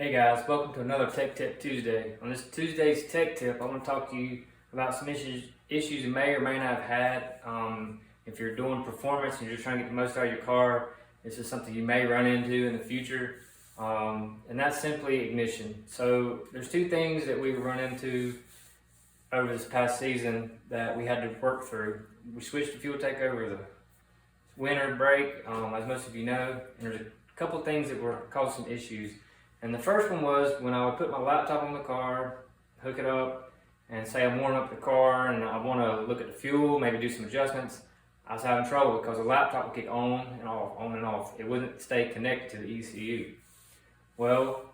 Hey guys, welcome to another Tech Tip Tuesday. On this Tuesday's Tech Tip, I want to talk to you about some issues you may or may not have had. If you're doing performance and you're just trying to get the most out of your car, this is something you may run into in the future, and that's simply ignition. So there's two things that we've run into over this past season that we had to work through. We switched to fueltech over the winter break, as most of you know, and there's a couple things that were causing some issues. And the first one was when I would put my laptop on the car, hook it up, and say I'm warming up the car and I want to look at the fuel, maybe do some adjustments. I was having trouble because the laptop would get on and off. It wouldn't stay connected to the ECU. Well,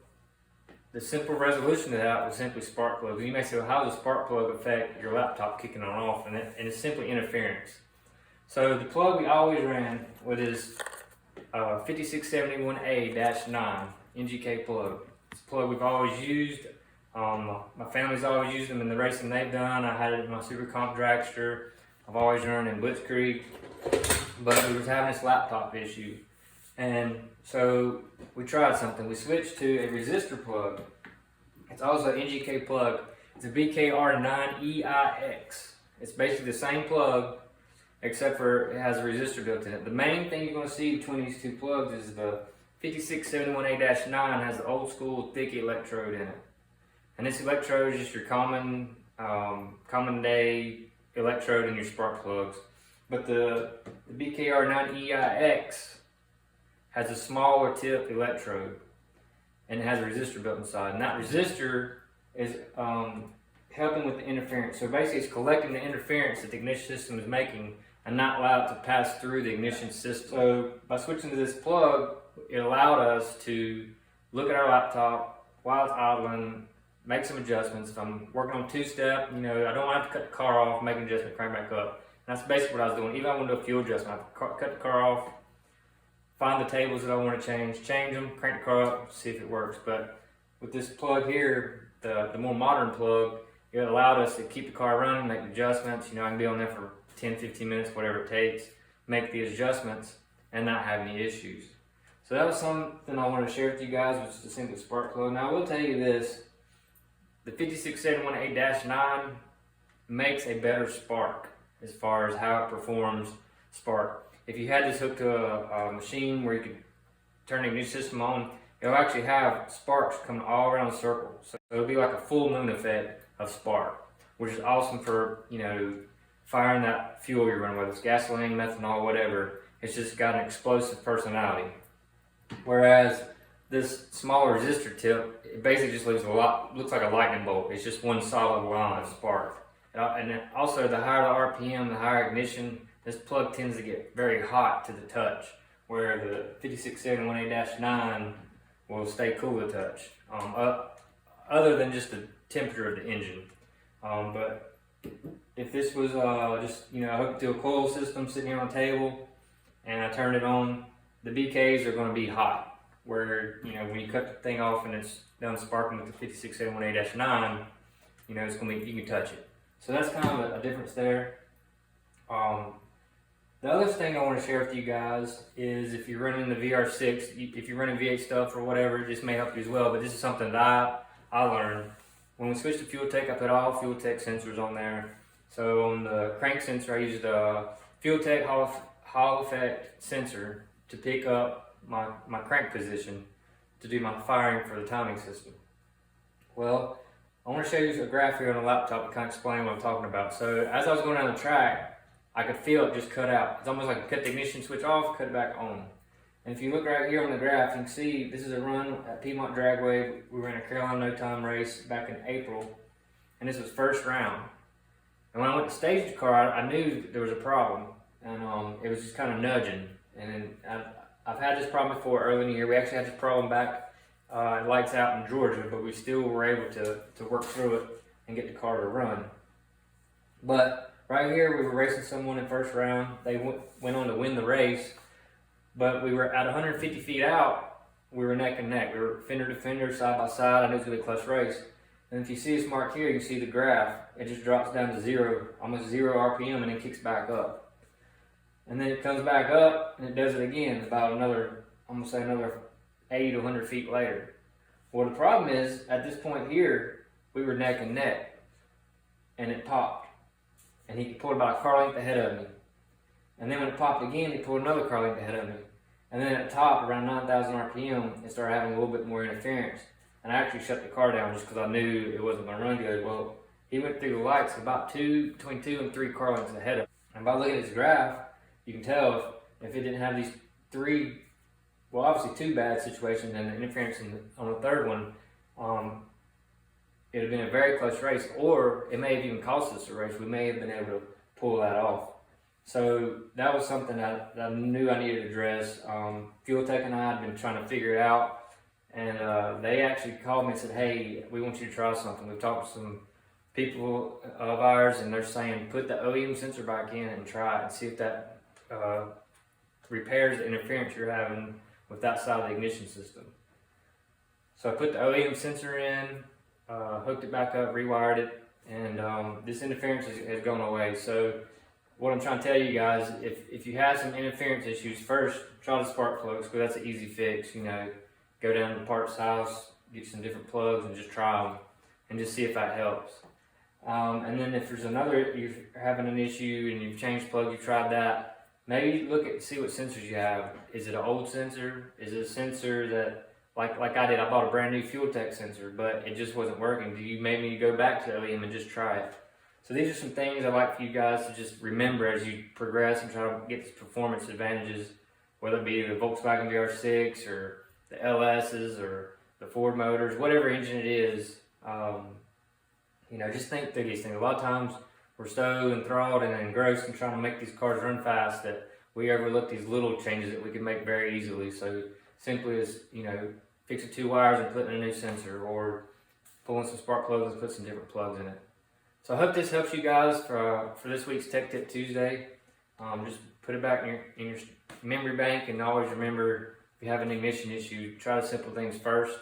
the simple resolution to that was simply spark plugs. You may say, well, how does a spark plug affect your laptop kicking on and off? And it's simply interference. So the plug we always ran with is 5671A-9 NGK plug. It's a plug we've always used. My family's always used them in the racing they've done. I had it in my Super Comp dragster. I've always run in Blitzkrieg, but we was having this laptop issue. And so we tried something. We switched to a resistor plug. It's also an NGK plug. It's a BKR9EIX. It's basically the same plug, except for it has a resistor built in it. The main thing you're going to see between these two plugs is the 5671A-9 has the old school thick electrode in it. And this electrode is just your common day electrode in your spark plugs. But the BKR9EIX has a smaller tip electrode and it has a resistor built inside. And that resistor is helping with the interference. So basically it's collecting the interference that the ignition system is making and not allow it to pass through the ignition system. So by switching to this plug, it allowed us to look at our laptop while it's idling, make some adjustments. If I'm working on two-step, I don't have to cut the car off, make an adjustment, crank back up. And that's basically what I was doing. Even if I want to do a fuel adjustment, I cut the car off, find the tables that I want to change them, crank the car up, see if it works. But with this plug here, the more modern plug, it allowed us to keep the car running, make adjustments. I can be on there for 10, 15 minutes, whatever it takes, make the adjustments and not have any issues. So that was something I wanted to share with you guys, which is a simple spark plug. Now I will tell you this, the 5671A-9 makes a better spark as far as how it performs spark. If you had this hooked to a machine where you could turn the ignition system on, it'll actually have sparks coming all around the circle. So it'll be like a full moon effect of spark, which is awesome for, firing that fuel you're running, whether it's gasoline, methanol, whatever. It's just got an explosive personality. Whereas this smaller resistor tip, it basically just looks like a lightning bolt. It's just one solid line of spark. And then also the higher the RPM, the higher ignition, this plug tends to get very hot to the touch, where the 5671A-9 will stay cool to touch, other than just the temperature of the engine. But if this was just, hooked to a coil system sitting here on the table and I turned it on, the BKs are going to be hot, where, when you cut the thing off and it's done sparking with the 5671A-9, it's going to be, you can touch it. So that's kind of a difference there. The other thing I want to share with you guys is if you're running the VR6, if you're running V8 stuff or whatever, this may help you as well, but this is something that I learned. When we switched to fueltech, I put all fueltech sensors on there. So on the crank sensor, I used the fueltech Hall effect sensor to pick up my crank position to do my firing for the timing system. Well, I want to show you a graph here on the laptop to kind of explain what I'm talking about. So as I was going down the track, I could feel it just cut out. It's almost like I cut the ignition switch off, cut it back on. And if you look right here on the graph, you can see this is a run at Piedmont Dragway. We ran a Carolina No Time race back in April, and this was first round. And when I went to stage the car, I knew there was a problem, and it was just kind of nudging. And I've had this problem before early in the year. We actually had this problem back at Lights Out in Georgia, but we still were able to work through it and get the car to run. But right here, we were racing someone in first round. They went on to win the race. But we were at 150 feet out, we were neck and neck. We were fender to fender, side by side. I knew it was going to be a close race. And if you see this mark here, you can see the graph. It just drops down to zero, almost 0 RPM, and then kicks back up. And then it comes back up, and it does it again about another, I'm going to say another 80 to 100 feet later. Well, the problem is, at this point here, we were neck and neck, and it popped. And he pulled about a car length ahead of me. And then when it popped again, he pulled another car length ahead of me. And then at the top, around 9,000 RPM, it started having a little bit more interference. And I actually shut the car down just because I knew it wasn't going to run good. Well, he went through the lights about between 2 and 3 car lengths ahead of me. And by looking at this graph, you can tell if it didn't have these 3, well, obviously 2 bad situations and the interference on the third one, it would have been a very close race, or it may have even cost us a race. We may have been able to pull that off. So that was something that I knew I needed to address. Fueltech and I had been trying to figure it out, and they actually called me and said, hey, we want you to try something. We've talked to some people of ours, and they're saying put the OEM sensor back in and try it and see if that repairs the interference you're having with that side of the ignition system. So I put the OEM sensor in, hooked it back up, rewired it, and this interference has gone away. So what I'm trying to tell you guys, if you have some interference issues, first try the spark plugs, because that's an easy fix. You know, go down to the parts house, get some different plugs, and just try them, and just see if that helps. And then if there's you're having an issue and you've changed plug, you've tried that, maybe see what sensors you have. Is it an old sensor? Is it a sensor that, like I did, I bought a brand new fueltech sensor, but it just wasn't working. Do you maybe go back to OEM and just try it? So these are some things I'd like for you guys to just remember as you progress and try to get these performance advantages, whether it be the Volkswagen VR6 or the LS's or the Ford motors, whatever engine it is. You know, just think through these things. A lot of times we're so enthralled and engrossed in trying to make these cars run fast that we overlook these little changes that we can make very easily. So simply as, you know, fixing 2 wires and putting in a new sensor, or pulling some spark plugs and put some different plugs in it. So I hope this helps you guys for this week's Tech Tip Tuesday. Just put it back in your memory bank, and always remember, if you have an ignition issue, try the simple things first,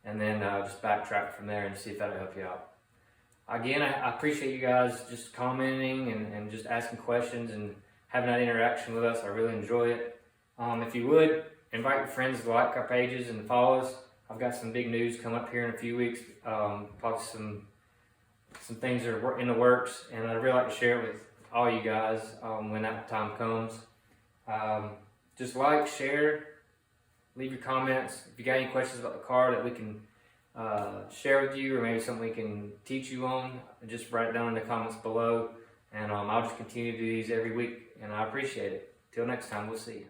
and then just backtrack from there and see if that'll help you out. Again, I appreciate you guys just commenting and just asking questions and having that interaction with us. I really enjoy it. If you would, invite your friends to like our pages and follow us. I've got some big news coming up here in a few weeks. Probably some things that are in the works, and I'd really like to share it with all you guys when that time comes. Just like, share, leave your comments. If you got any questions about the car that we can share with you, or maybe something we can teach you on, just write it down in the comments below, and I'll just continue to do these every week, and I appreciate it. Till next time, we'll see you.